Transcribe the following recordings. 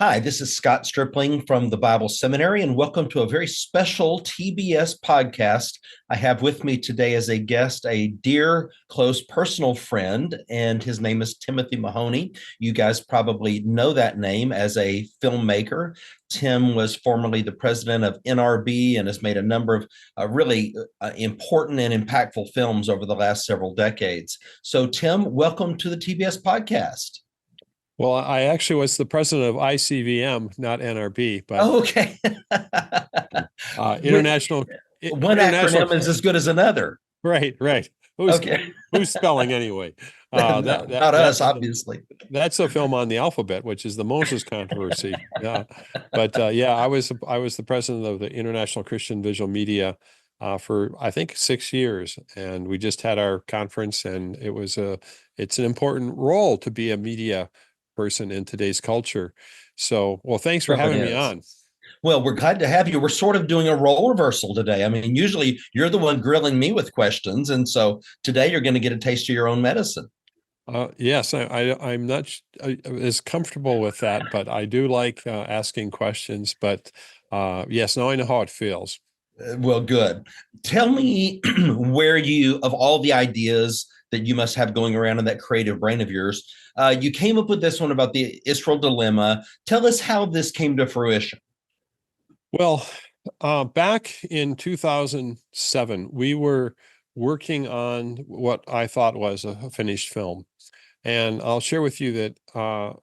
Hi, this is Scott Stripling from the Bible Seminary, and welcome to a very special TBS podcast. I have with me today as a guest a dear, close personal friend, and his name is Timothy Mahoney. You guys probably know that name as a filmmaker. Tim was formerly the president of NRB and has made a number of really important and impactful films over the last several decades. So, Tim, welcome to the TBS podcast. Well, I actually was the president of ICVM, not NRB, but Okay. international. One International. acronym is as good as another. Right. Okay. Who's spelling anyway? Not us, obviously. That's a film on the alphabet, which is the Moses controversy. Yeah, but I was the president of the International Christian Visual Media for I think 6 years, and we just had our conference, and it's an important role to be a media person in today's culture. So, well, thanks for having me on. Well, we're glad to have you. We're sort of doing a role reversal today. I mean, usually you're the one grilling me with questions, and so today you're going to get a taste of your own medicine. Yes, I'm not as comfortable with that, but I do like asking questions. But yes, now I know how it feels. Well, good. Tell me where of all the ideas that you must have going around in that creative brain of yours, you came up with this one about the Israel dilemma. Tell us how this came to fruition. Well, back in 2007, we were working on what I thought was a finished film. And I'll share with you that,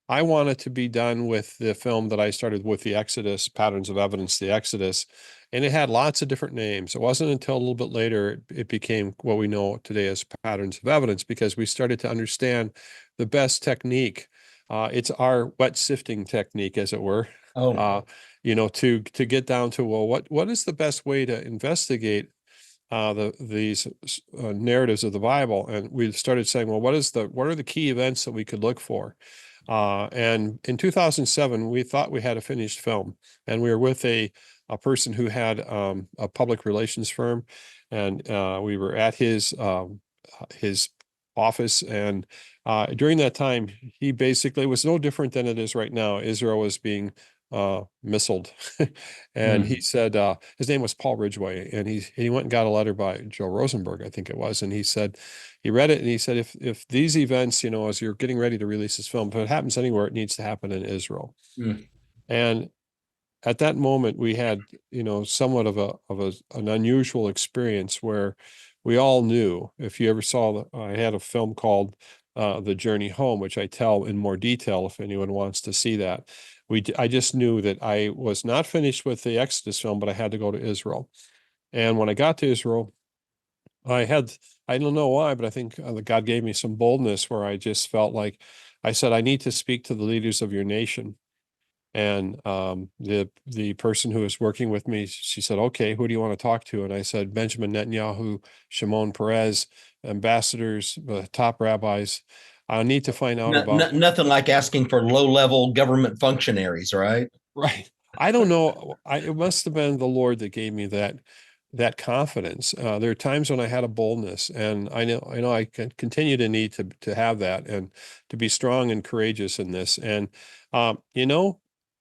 I wanted to be done with the film that I started with, the Exodus, Patterns of Evidence, the Exodus, and it had lots of different names. It wasn't until a little bit later it became what we know today as Patterns of Evidence, because we started to understand the best technique. It's our wet sifting technique, as it were. To get down to, well, what is the best way to investigate these narratives of the Bible? And we started saying, well, what are the key events that we could look for? And in 2007, we thought we had a finished film, and we were with a person who had a public relations firm, and we were at his office. And during that time, he basically was no different than it is right now. Israel was being missiled. And he said, his name was Paul Ridgway, and he went and got a letter by Joe Rosenberg, I think it was, and he said, he read it, and he said, if these events, as you're getting ready to release this film, if it happens anywhere, it needs to happen in Israel. And at that moment, we had, somewhat of an unusual experience where we all knew. If you ever saw, I had a film called The Journey Home, which I tell in more detail if anyone wants to see that. I just knew that I was not finished with the Exodus film, but I had to go to Israel. And when I got to Israel, I don't know why, but I think God gave me some boldness where I just felt like, I said, I need to speak to the leaders of your nation. And the person who was working with me, she said, okay, who do you want to talk to? And I said, Benjamin Netanyahu, Shimon Peres, ambassadors, top rabbis. I need to find out about. Nothing like asking for low-level government functionaries, right? Right. I don't know. It must have been the Lord that gave me that confidence. There are times when I had a boldness, and I know I can continue to need to have that, and to be strong and courageous in this. And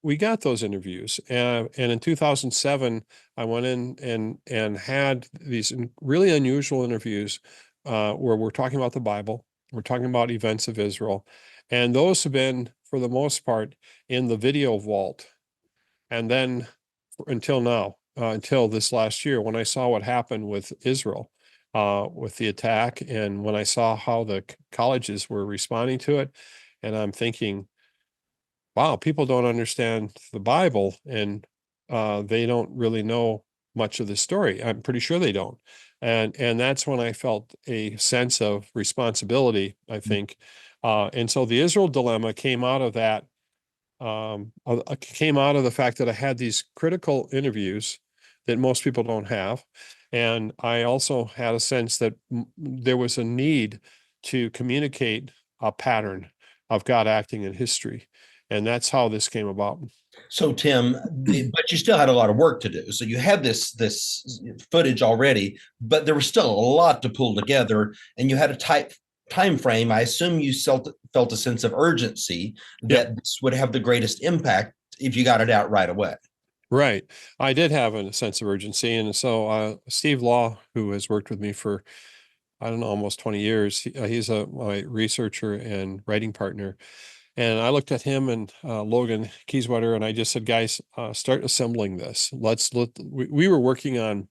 we got those interviews, and in 2007, I went in and had these really unusual interviews where we're talking about the Bible, we're talking about events of Israel, and those have been, for the most part, in the video vault. And then until now, until this last year, when I saw what happened with Israel, with the attack, and when I saw how the colleges were responding to it, and I'm thinking, wow, people don't understand the Bible, and they don't really know much of the story. I'm pretty sure they don't. And that's when I felt a sense of responsibility, I think. And so the Israel dilemma came out of that, came out of the fact that I had these critical interviews that most people don't have. And I also had a sense that there was a need to communicate a pattern of God acting in history. And that's how this came about. So, Tim, but you still had a lot of work to do. So you had this footage already, but there was still a lot to pull together, and you had a tight time frame, I assume you felt a sense of urgency Yep. that this would have the greatest impact if you got it out right away. Right. I did have a sense of urgency. And so Steve Law, who has worked with me for, I don't know, almost 20 years, he's my researcher and writing partner. And I looked at him and Logan Kieswetter, and I just said, guys, start assembling this. We were working on,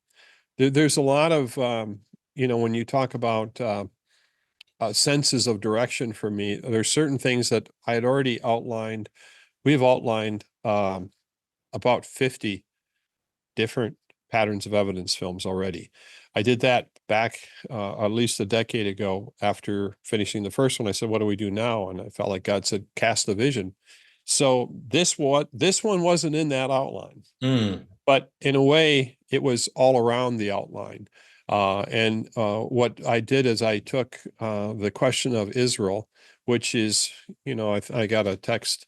there's a lot of, when you talk about senses of direction for me, there's certain things that I had already outlined. We've outlined about 50 different patterns of evidence films already. I did that back at least a decade ago after finishing the first one. I said, what do we do now? And I felt like God said, cast the vision. So this one wasn't in that outline, but in a way it was all around the outline. And what I did is I took the question of Israel, which is, I got a text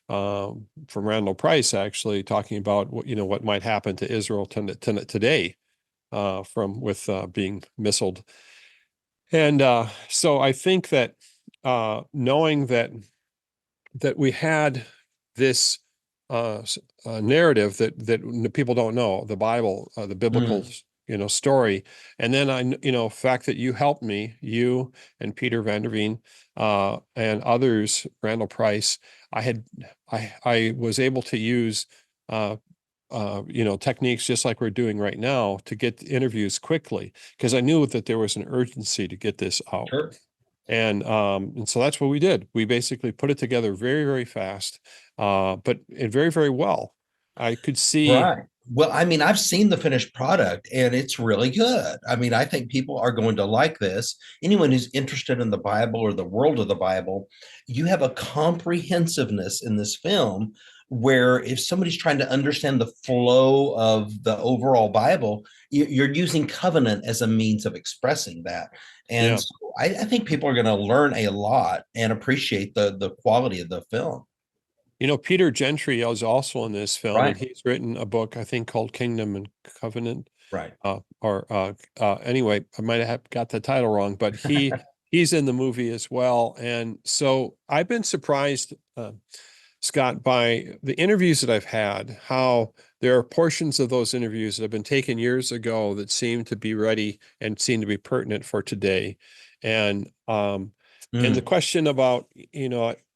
from Randall Price actually talking about what might happen to Israel today with being missiled. And so I think that knowing that we had this narrative that people don't know, the Bible, the biblical story, and then fact that you helped me, you and Peter Vanderveen and others, Randall Price, I was able to use techniques just like we're doing right now to get interviews quickly, because I knew that there was an urgency to get this out. Sure. And so that's what we did. We basically put it together very, very fast, but very, very well. I could see. Right. Well, I mean, I've seen the finished product and it's really good. I mean, I think people are going to like this. Anyone who's interested in the Bible or the world of the Bible, you have a comprehensiveness in this film where if somebody's trying to understand the flow of the overall Bible, you're using covenant as a means of expressing that. And Yeah. so I think people are going to learn a lot and appreciate the quality of the film. Peter Gentry is also in this film, and Right. he's written a book, I think, called Kingdom and Covenant. Right. Anyway, I might have got the title wrong, but he's in the movie as well. And so I've been surprised, Scott, by the interviews that I've had, how there are portions of those interviews that have been taken years ago that seem to be ready and seem to be pertinent for today. And the question about,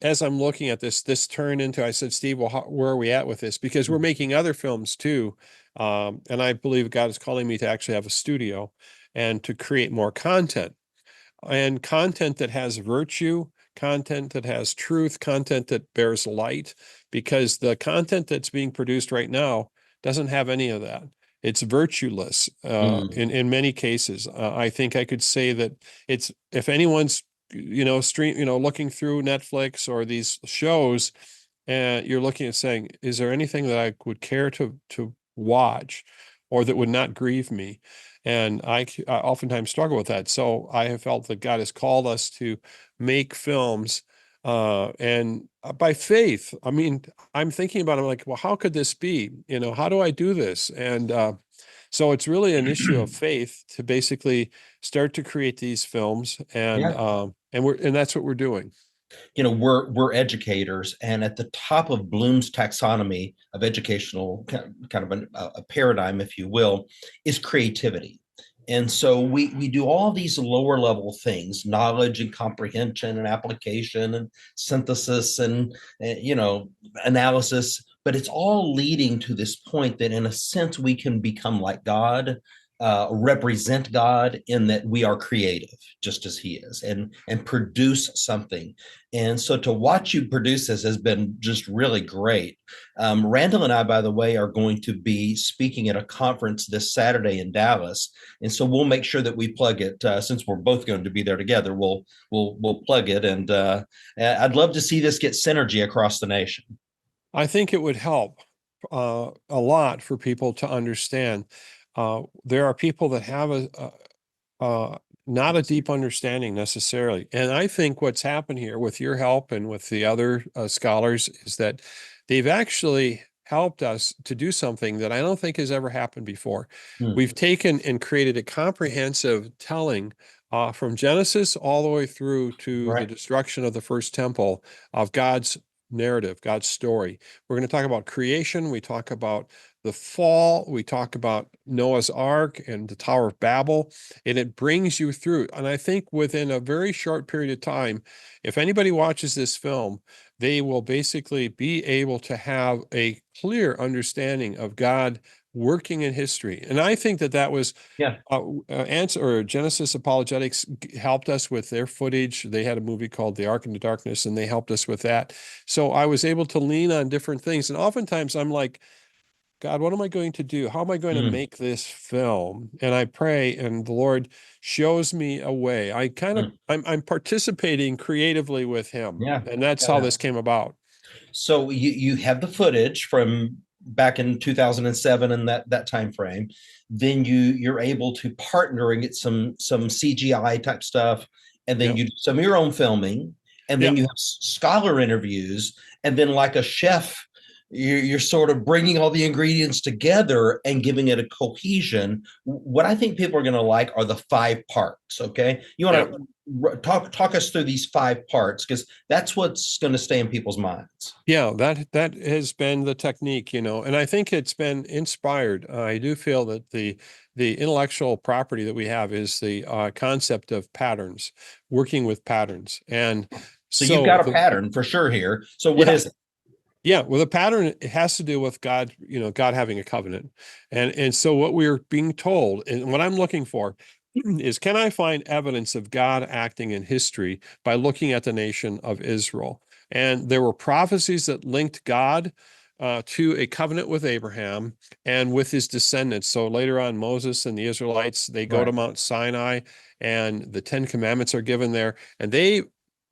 as I'm looking at this turned into, I said, Steve, well, where are we at with this? Because we're making other films too. And I believe God is calling me to actually have a studio and to create more content, and content that has virtue, content that has truth, content that bears light, because the content that's being produced right now doesn't have any of that. It's virtueless in many cases. I think I could say that it's, if anyone's looking through Netflix or these shows, and you're looking at saying, is there anything that I would care to watch or that would not grieve me? And I oftentimes struggle with that. So I have felt that God has called us to make films, and by faith. I mean, I'm thinking about it, I'm like, well, how could this be? How do I do this? And so it's really an issue of faith to basically start to create these films, and Yeah. and that's what we're doing. We're educators, and at the top of Bloom's taxonomy of educational kind of a paradigm, if you will, is creativity. And so we do all these lower level things, knowledge and comprehension and application and synthesis and analysis, but it's all leading to this point that in a sense we can become like God, represent God in that we are creative, just as He is, and produce something. And so to watch you produce this has been just really great. Randall and I, by the way, are going to be speaking at a conference this Saturday in Dallas, and so we'll make sure that we plug it since we're both going to be there together. We'll plug it, and I'd love to see this get synergy across the nation. I think it would help a lot for people to understand. There are people that have not a deep understanding necessarily. And I think what's happened here with your help and with the other scholars is that they've actually helped us to do something that I don't think has ever happened before. Hmm. We've taken and created a comprehensive telling from Genesis all the way through to the Right. destruction of the first temple of God's narrative, God's story. We're going to talk about creation. We talk about the fall. We talk about Noah's Ark and the Tower of Babel, and it brings you through. And I think within a very short period of time, if anybody watches this film, they will basically be able to have a clear understanding of God working in history. And I think that that was Yeah. Answer or Genesis Apologetics helped us with their footage. They had a movie called The Ark into Darkness, and they helped us with that. So I was able to lean on different things. And oftentimes I'm like, God, what am I going to do? How am I going to Hmm. make this film? And I pray, and the Lord shows me a way. Hmm. I'm participating creatively with Him, Yeah. and that's how Yeah. this came about. So you have the footage from back in 2007 and that time frame. Then you're able to partner and get some CGI type stuff, and then Yep. you do some of your own filming, and then Yep. you have scholar interviews, and then like a chef, you're sort of bringing all the ingredients together and giving it a cohesion. What I think people are going to like are the 5 parts. Okay, you want Yep. to talk us through these 5 parts, because that's what's going to stay in people's minds. Yeah, that has been the technique, and I think it's been inspired. I do feel that the intellectual property that we have is the concept of patterns, working with patterns. And So you've so got a pattern for sure here. So what yeah, is it? yeah, well, the pattern, it has to do with God, God having a covenant. And so what we're being told, and what I'm looking for is, can I find evidence of God acting in history by looking at the nation of Israel? And there were prophecies that linked God to a covenant with Abraham and with his descendants. So later on, Moses and the Israelites, they go to Right. Mount Sinai, and the Ten Commandments are given there, and they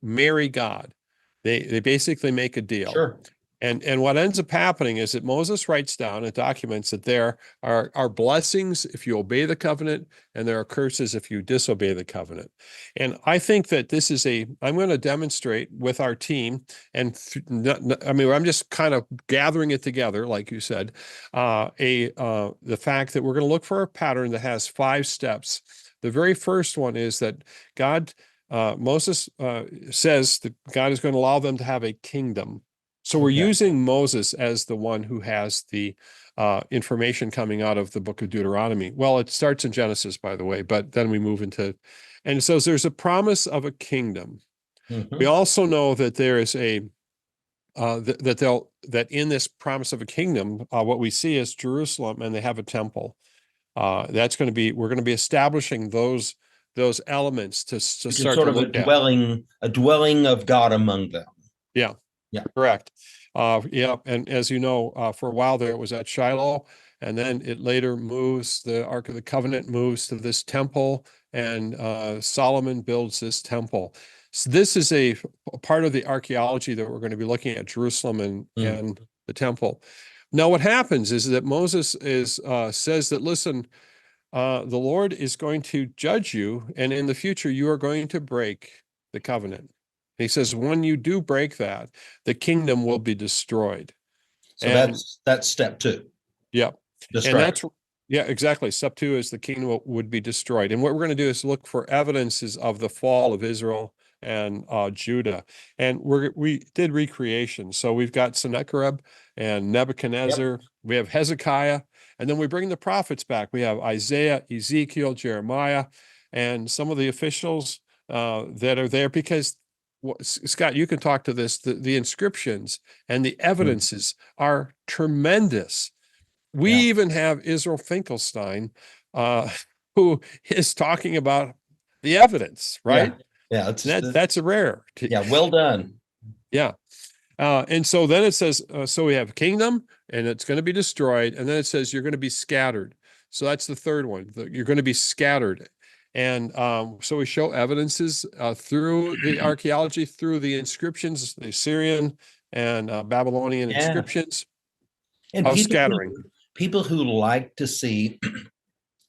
marry God. They basically make a deal. Sure. And what ends up happening is that Moses writes down and documents that there are blessings if you obey the covenant, and there are curses if you disobey the covenant. And I think that this is I'm going to demonstrate with our team, and I mean, I'm just kind of gathering it together, like you said, the fact that we're going to look for a pattern that has 5 steps. The very first one is that Moses says that God is going to allow them to have a kingdom. So we're Okay. using Moses as the one who has the information coming out of the book of Deuteronomy. Well, it starts in Genesis, by the way, but then we move into, and so there's a promise of a kingdom. We Mm-hmm. also know that there is that in this promise of a kingdom, what we see is Jerusalem, and they have a temple. We're going to be establishing those elements to Which is start to sort of look at. a dwelling of God among them. Yeah. Yeah. Correct. Yeah, and as you know, for a while there it was at Shiloh, and then it later moves. The Ark of the Covenant moves to this temple, and Solomon builds this temple. So this is a part of the archaeology that we're going to be looking at Jerusalem Mm. and the temple. Now, what happens is that Moses says that, listen, the Lord is going to judge you, and in the future you are going to break the covenant. He says, when you do break that, the kingdom will be destroyed. So And that's step 2. yeah, and Destruction. that's yeah, exactly. Step 2 is the kingdom would be destroyed. And what we're going to do is look for evidences of the fall of Israel and Judah. And we did recreation. So we've got Sennacherib and Yep. Nebuchadnezzar. We have Hezekiah. And then we bring the prophets back. We have Isaiah, Ezekiel, Jeremiah, and some of the officials that are there, because Scott, you can talk to this. The inscriptions and the Mm. evidences are tremendous. We Yeah. even have Israel Finkelstein, uh, who is talking about the evidence, right? Yeah. Yeah. That's a rare. Yeah. Well done. Yeah. And so then it says, so we have kingdom, and it's going to be destroyed. And then it says you're going to be scattered. So that's the third one. You're going to be scattered. And so we show evidences through the archaeology, through the inscriptions, the Assyrian and Babylonian Yeah. inscriptions And of scattering. people who like to see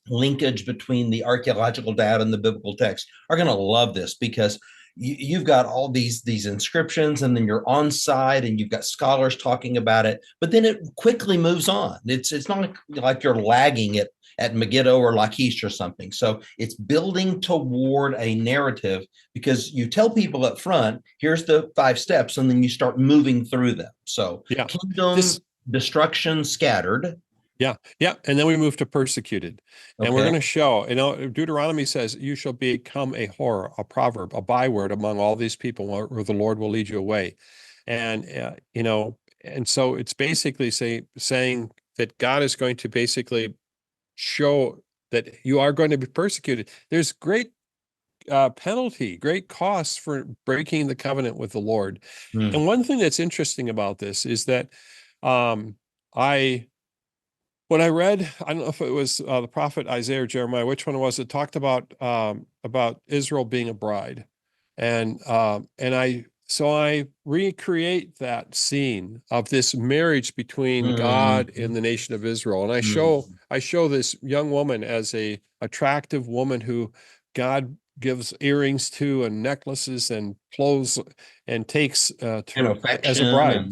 linkage between the archaeological data and the biblical text are going to love this, because you've got all these inscriptions, and then you're on site and you've got scholars talking about it, but then it quickly moves on. It's not like you're lagging it at Megiddo or Lachish or something. So it's building toward a narrative, because you tell people up front, here's the 5 steps, and then you start moving through them. So kingdom, destruction, scattered. Yeah. And then we move to persecuted. And we're going to show, Deuteronomy says, you shall become a horror, a proverb, a byword among all these people, where the Lord will lead you away. And, and so it's basically saying that God is going to basically show that you are going to be persecuted. There's great penalty, great costs for breaking the covenant with the Lord. And one thing that's interesting about this is that when I read, I don't know if it was the prophet Isaiah or Jeremiah, which one it was, it talked about Israel being a bride, and I recreate that scene of this marriage between God and the nation of Israel, and I show this young woman as a attractive woman who God gives earrings to and necklaces and clothes and takes as a bride.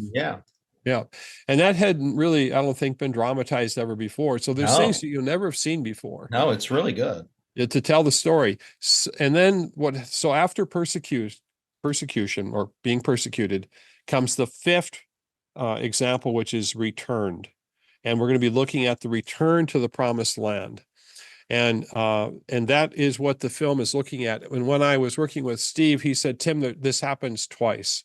Yeah. And that hadn't really, I don't think, been dramatized ever before. So there's things that you'll never have seen before. No, it's really good. To tell the story. And then after persecution or being persecuted comes the 5th example, which is returned. And we're going to be looking at the return to the promised land. And that is what the film is looking at. And when I was working with Steve, he said, Tim, this happens twice.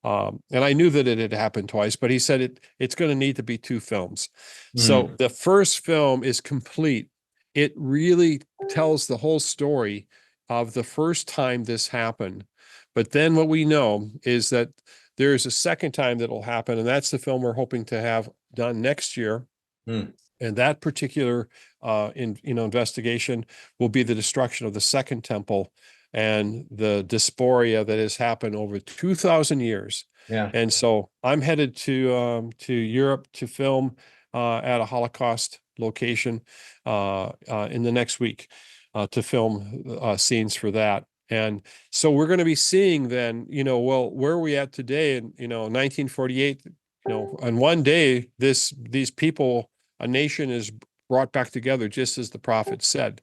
And I knew that it had happened twice, but he said it's going to need to be 2 films. So the first film is complete. It really tells the whole story of the first time this happened. But then what we know is that there's a second time that will happen, and that's the film we're hoping to have done next year. And that particular investigation will be the destruction of the Second Temple and the dysphoria that has happened over 2,000 years. Yeah. And so I'm headed to Europe to film at a Holocaust location in the next week to film scenes for that. And so we're going to be seeing then, where are we at today? And, 1948, on one day, these people, a nation is brought back together, just as the prophet said.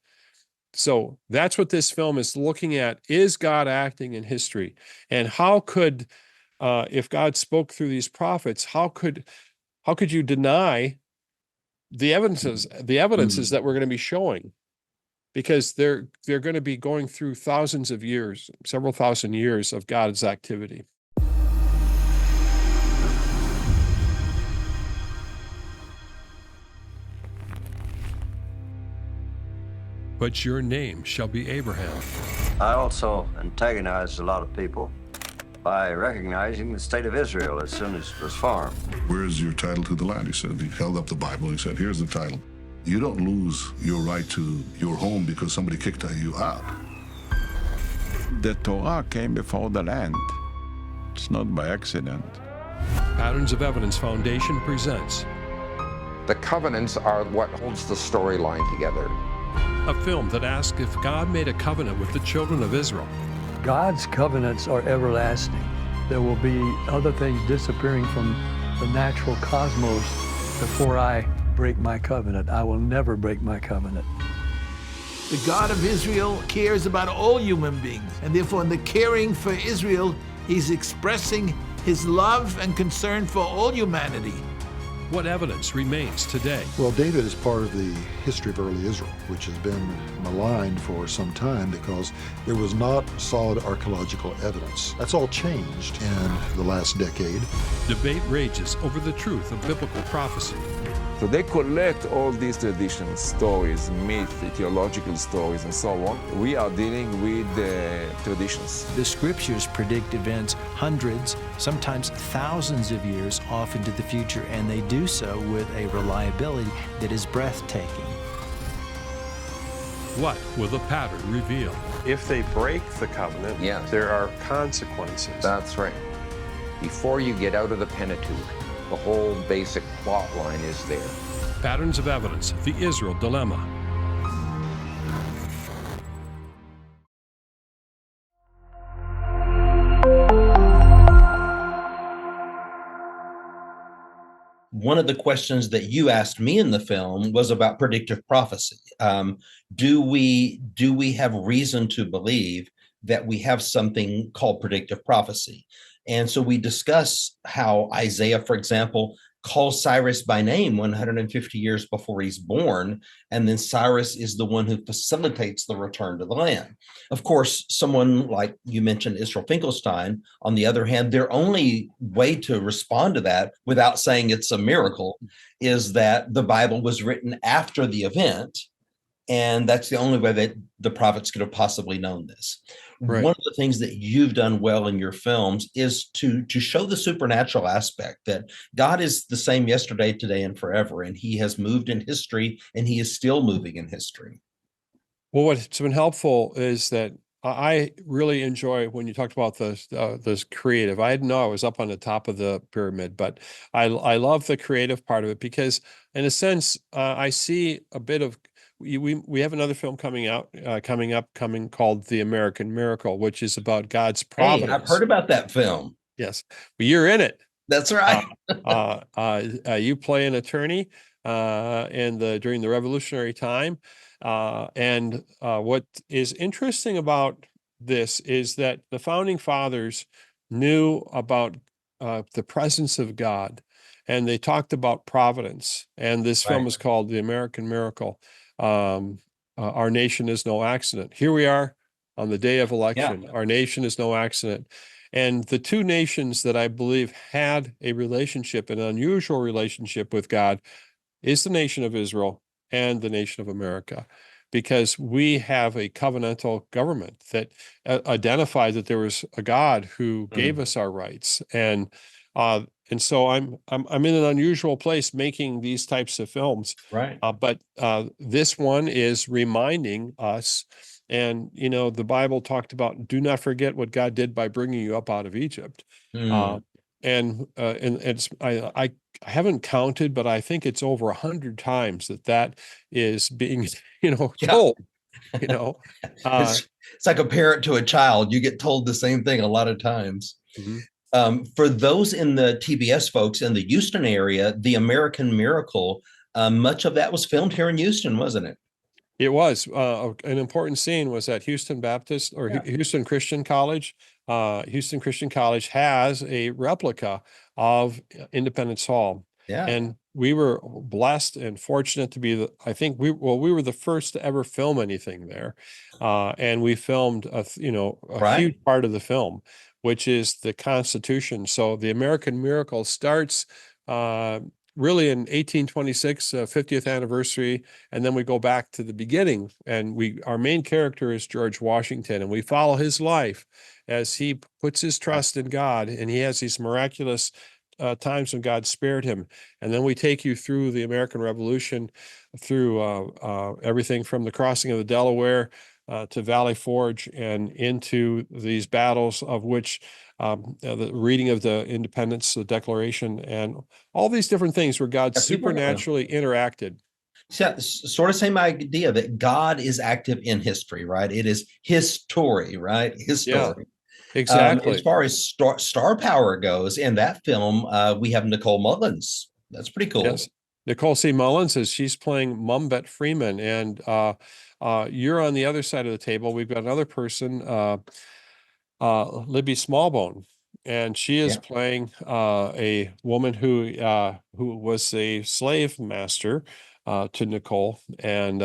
So that's what this film is looking at. Is God acting in history? And how could, if God spoke through these prophets, how could you deny the evidences that we're going to be showing? Because they're going to be going through thousands of years, several thousand years of God's activity. But your name shall be Abraham. I also antagonized a lot of people by recognizing the state of Israel as soon as it was formed. Where's your title to the land? He said, he held up the Bible and he said, here's the title. You don't lose your right to your home because somebody kicked you out. The Torah came before the land. It's not by accident. Patterns of Evidence Foundation presents The covenants are what holds the storyline together. a film that asks if God made a covenant with the children of Israel. God's covenants are everlasting. There will be other things disappearing from the natural cosmos before I break my covenant. I will never break my covenant. The God of Israel cares about all human beings, and therefore in the caring for Israel, he's expressing his love and concern for all humanity. What evidence remains today? Well, David is part of the history of early Israel, which has been maligned for some time because there was not solid archaeological evidence. That's all changed in the last decade. Debate rages over the truth of biblical prophecy. So they collect all these traditions, stories, myths, theological stories, and so on. We are dealing with the traditions. The scriptures predict events hundreds, sometimes thousands of years off into the future, and they do so with a reliability that is breathtaking. What will the pattern reveal? If they break the covenant, there are consequences. That's right. Before you get out of the Pentateuch, the whole basic plot line is there. Patterns of Evidence, the Israel Dilemma. one of the questions that you asked me in the film was about predictive prophecy. Do we have reason to believe that we have something called predictive prophecy? And so we discuss how Isaiah, for example, calls Cyrus by name 150 years before he's born, and then Cyrus is the one who facilitates the return to the land. Of course, someone like you mentioned, Israel Finkelstein, on the other hand, their only way to respond to that without saying it's a miracle is that the Bible was written after the event, and that's the only way that the prophets could have possibly known this. Right. One of the things that you've done well in your films is to show the supernatural aspect, that God is the same yesterday, today, and forever, and he has moved in history, and he is still moving in history. Well, what's been helpful is that I really enjoy when you talked about the creative. I didn't know I was up on the top of the pyramid, but I love the creative part of it because, in a sense, I see a bit of. We have another film coming up called The American Miracle, which is about God's providence. Hey, I've heard about that film. Yes, well, you're in it. That's right. You play an attorney during the Revolutionary time. And what is interesting about this is that the founding fathers knew about the presence of God, and they talked about providence. And this film is called The American Miracle. Our nation is no accident. Here we are on the day of election. Our nation is no accident. And the two nations that I believe had a relationship, an unusual relationship with God, is the nation of Israel and the nation of America, because we have a covenantal government that identified that there was a God who gave us our rights. And so I'm in an unusual place making these types of films. Right. But this one is reminding us, and the Bible talked about, do not forget what God did by bringing you up out of Egypt. And it's I haven't counted, but I think it's over 100 times that is being told. It's like a parent to a child. You get told the same thing a lot of times. Mm-hmm. For those in the TBS folks in the Houston area, The American Miracle, much of that was filmed here in Houston, wasn't it? It was. An important scene was at Houston Baptist or Houston Christian College. Houston Christian College has a replica of Independence Hall. Yeah. And we were blessed and fortunate to be we were the first to ever film anything there. And we filmed a huge part of the film, which is the Constitution. So The American Miracle starts really in 1826, 50th anniversary, and then we go back to the beginning, and our main character is George Washington, and we follow his life as he puts his trust in God, and he has these miraculous times when God spared him. And then we take you through the American Revolution, through everything from the crossing of the Delaware to Valley Forge, and into these battles of which the reading of the Independence, the Declaration, and all these different things where God supernaturally interacted. Yeah, sort of same idea that God is active in history, right? It is his story, right? His story. Yeah, exactly. As far as star power goes, in that film, we have Nicole Mullins. That's pretty cool. Yes. Nicole C. Mullins she's playing Mumbet Freeman, and you're on the other side of the table. We've got another person, Libby Smallbone, and she is playing a woman who was a slave master to Nicole, and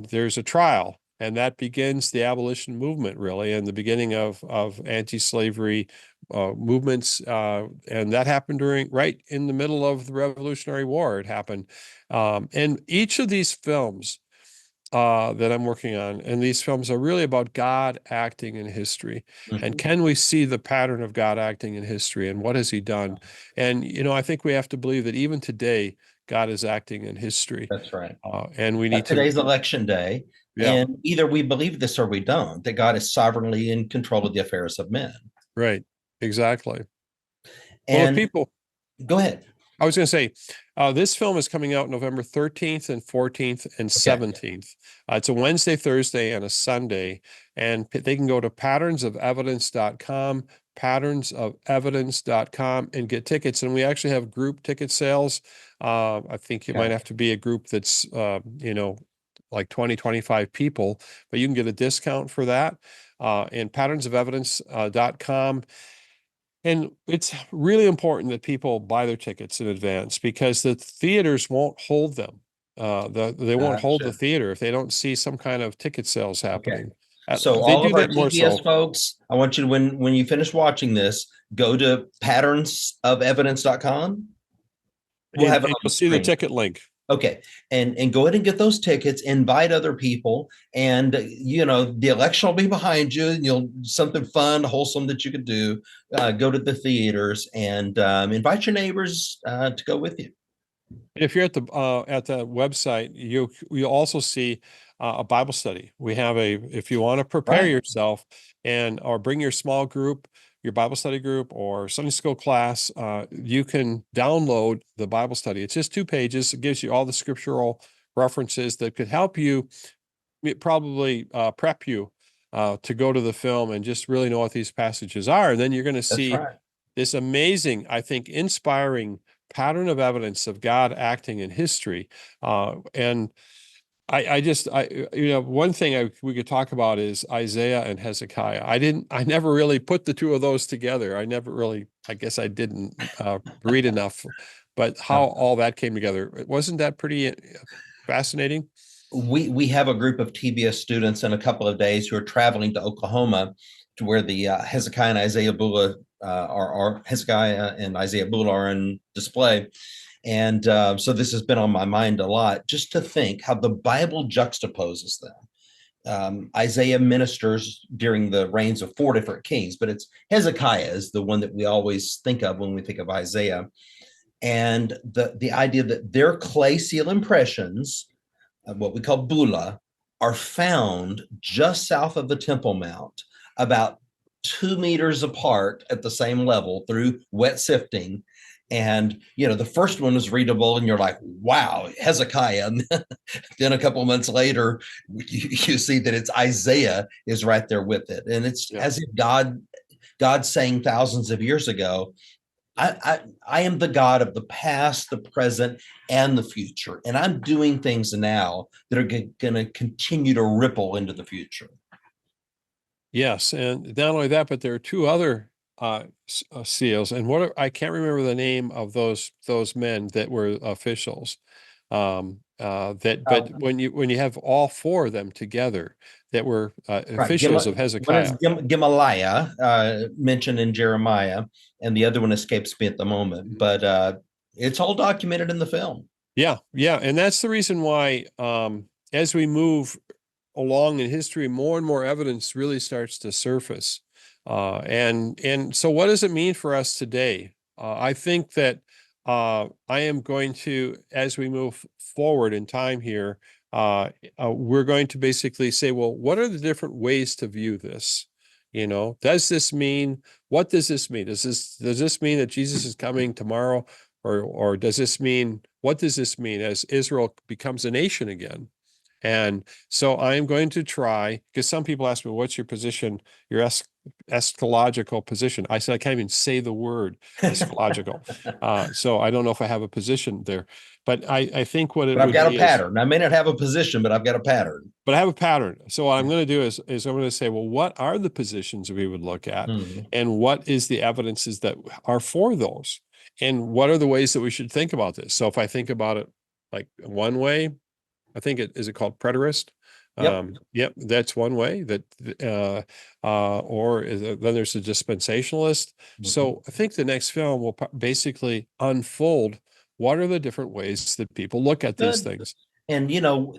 there's a trial, and that begins the abolition movement, really, and the beginning of anti-slavery movements, and that happened right in the middle of the Revolutionary War. It happened, and each of these films that I'm working on, and these films are really about God acting in history. Mm-hmm. And can we see the pattern of God acting in history, and what has he done? And I think we have to believe that even today God is acting in history. That's right. And we need today's election day. Yeah. And either we believe this or we don't, that God is sovereignly in control of the affairs of men. Right. Exactly. And people, go ahead. I was going to say, this film is coming out November 13th and 14th and 17th. It's a Wednesday, Thursday, and a Sunday. And they can go to patternsofevidence.com, patternsofevidence.com and get tickets. And we actually have group ticket sales. I think it might have to be a group that's, like 20, 25 people, but you can get a discount for that. And patternsofevidence.com. And it's really important that people buy their tickets in advance because the theaters won't hold them. They won't hold the theater if they don't see some kind of ticket sales happening. So They all do of our that more TBS so. folks, I want you to, when you finish watching this, go to patternsofevidence.com. We'll have it on you'll see the ticket link. Okay. And go ahead and get those tickets, invite other people, and the election will be behind you, and you'll something fun, wholesome that you could do. Go to the theaters and invite your neighbors to go with you. If you're at the website, you'll also see a Bible study. We have if you want to prepare yourself or bring your small group, your Bible study group or Sunday school class, you can download the Bible study. It's just 2 pages. It gives you all the scriptural references that could help you, probably prep you to go to the film and just really know what these passages are. And then you're going to see this amazing, I think, inspiring pattern of evidence of God acting in history. And one thing we could talk about is Isaiah and Hezekiah. I never really put the two of those together. I guess I didn't read enough, but how all that came together. Wasn't that pretty fascinating? We have a group of TBS students in a couple of days who are traveling to Oklahoma to where the Hezekiah and Isaiah Bula Hezekiah and Isaiah Bula are on display. And so this has been on my mind a lot, just to think how the Bible juxtaposes them. Isaiah ministers during the reigns of 4 different kings, but it's Hezekiah is the one that we always think of when we think of Isaiah. And the idea that their clay seal impressions, what we call Bula, are found just south of the Temple Mount, about 2 meters apart at the same level through wet sifting. And, the first one is readable and you're like, wow, Hezekiah. And then a couple of months later, you see that it's Isaiah is right there with it. And it's as if God saying thousands of years ago, I am the God of the past, the present, and the future. And I'm doing things now that are going to continue to ripple into the future. Yes. And not only that, but there are 2 other seals, and I can't remember the name of those men that were officials. But when you have all 4 of them together that were officials of Hezekiah. One is Gemaliah, mentioned in Jeremiah, and the other one escapes me at the moment. But it's all documented in the film. Yeah, and that's the reason why, as we move along in history, more and more evidence really starts to surface. And so what does it mean for us today? I think that I am going to, as we move forward in time here, we're going to basically say, well, what are the different ways to view this? Does this mean, what does this mean? Does this mean that Jesus is coming tomorrow? Or does this mean, what does this mean as Israel becomes a nation again? And so I'm going to try, because some people ask me, what's your position, your eschatological position? I said, I can't even say the word eschatological. So I don't know if I have a position there, but I think what it would be. I've got a pattern. I may not have a position, but I've got a pattern. But I have a pattern. So what I'm going to do is I'm going to say, well, what are the positions we would look at? And what is the evidences that are for those? And what are the ways that we should think about this? So if I think about it like one way, I think is it called preterist? Yep, that's one way that, then there's a dispensationalist. So I think the next film will basically unfold what are the different ways that people look at these things. And,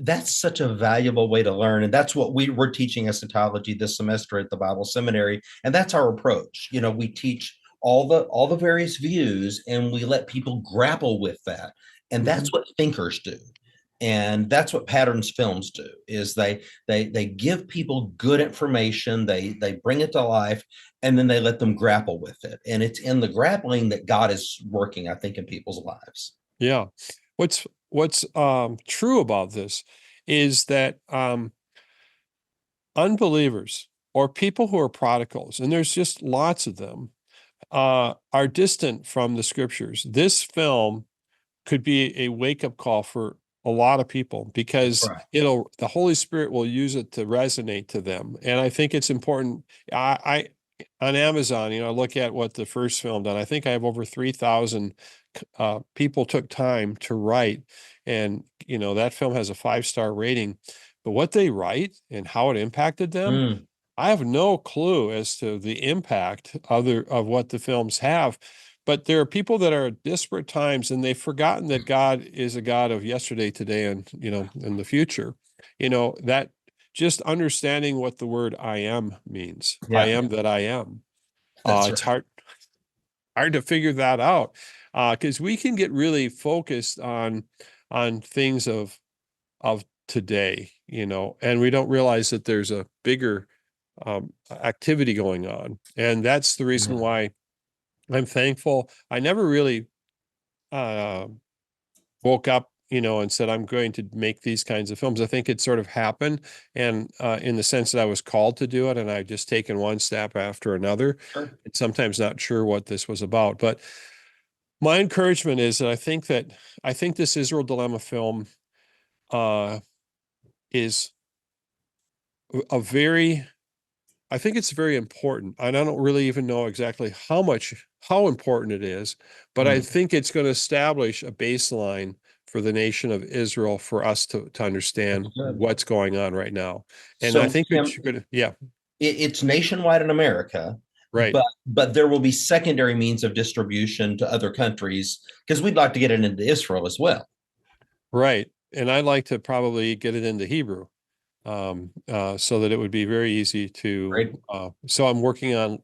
that's such a valuable way to learn. And that's what we're teaching eschatology this semester at the Bible Seminary. And that's our approach. We teach all the various views and we let people grapple with that. And that's what thinkers do. And that's what Patterns films do, is they give people good information, they bring it to life, and then they let them grapple with it. And it's in the grappling that God is working, I think, in people's lives. Yeah. What's true about this is that unbelievers or people who are prodigals, and there's just lots of them, are distant from the scriptures. This film could be a wake-up call for a lot of people, because the Holy Spirit will use it to resonate to them. And I think it's important. I on Amazon, I look at what the first film done. I think I have over 3,000 people took time to write, and that film has a 5-star rating. But what they write and how it impacted them, I have no clue as to the impact of what the films have. But there are people that are at disparate times, and they've forgotten that God is a God of yesterday, today, and in the future. That just understanding what the word "I am" means. Yeah. I am that I am. It's hard to figure that out, because we can get really focused on things of today, and we don't realize that there's a bigger activity going on, and that's the reason why I'm thankful. I never really woke up, and said, I'm going to make these kinds of films. I think it sort of happened, and in the sense that I was called to do it, and I've just taken one step after another, and sometimes not sure what this was about. But my encouragement is that I think this Israel Dilemma film is I think it's very important. And I don't really even know exactly how important it is, but I think it's going to establish a baseline for the nation of Israel for us to understand what's going on right now. And so, I think it's nationwide in America, right? But there will be secondary means of distribution to other countries, because we'd like to get it into Israel as well. Right. And I'd like to probably get it into Hebrew. So that it would be very easy to, so I'm working on,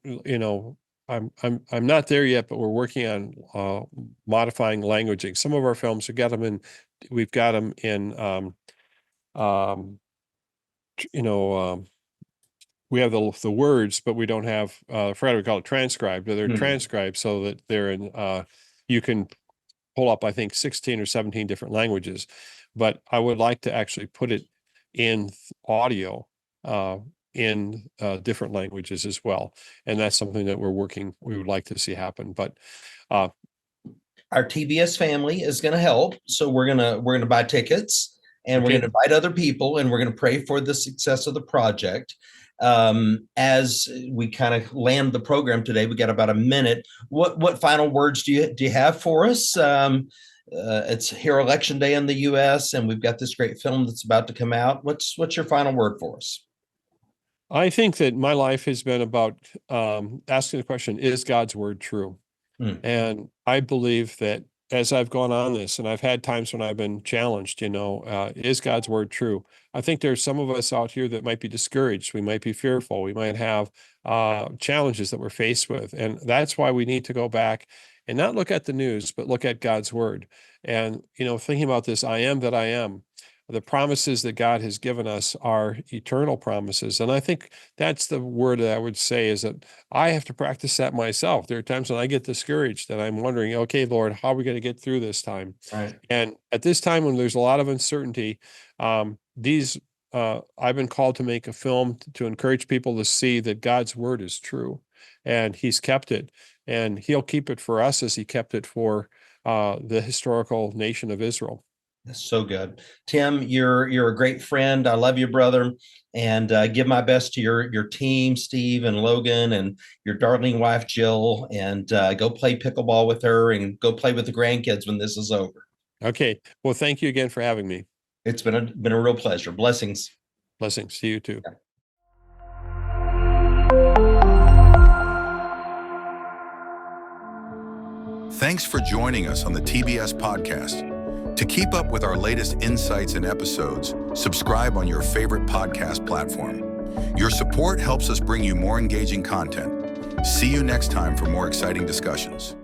I'm not there yet, but we're working on, modifying languaging. Some of our films, we've got them in, we have the words, but we don't have, I forgot we call it transcribed, but they're transcribed so that they're in, you can pull up, I think, 16 or 17 different languages, but I would like to actually put it in audio in different languages as well, and that's something that we would like to see happen. But our TBS family is going to help, so we're gonna buy tickets, and we're going to invite other people, and we're going to pray for the success of the project. As we kind of land the program today, we got about a minute. What final words do you have for us? It's here election day in the U.S., and we've got this great film that's about to come out. What's your final word for us? I think that my life has been about asking the question, is God's word true? And I believe that as I've gone on this, and I've had times when I've been challenged, is God's word true? I think there's some of us out here that might be discouraged. We might be fearful. We might have challenges that we're faced with. And that's why we need to go back and not look at the news, but look at God's word. And, thinking about this, I am that I am, the promises that God has given us are eternal promises. And I think that's the word that I would say, is that I have to practice that myself. There are times when I get discouraged and I'm wondering, okay, Lord, how are we going to get through this time? Right. And at this time when there's a lot of uncertainty, I've been called to make a film to encourage people to see that God's word is true, and he's kept it, and he'll keep it for us as he kept it for the historical nation of Israel. That's so good. Tim, you're a great friend. I love you, brother, and give my best to your team, Steve and Logan, and your darling wife, Jill, and go play pickleball with her and go play with the grandkids when this is over. Okay. Well, thank you again for having me. It's been a real pleasure. Blessings. Blessings to you too. Yeah. Thanks for joining us on the TBS Podcast. To keep up with our latest insights and episodes, subscribe on your favorite podcast platform. Your support helps us bring you more engaging content. See you next time for more exciting discussions.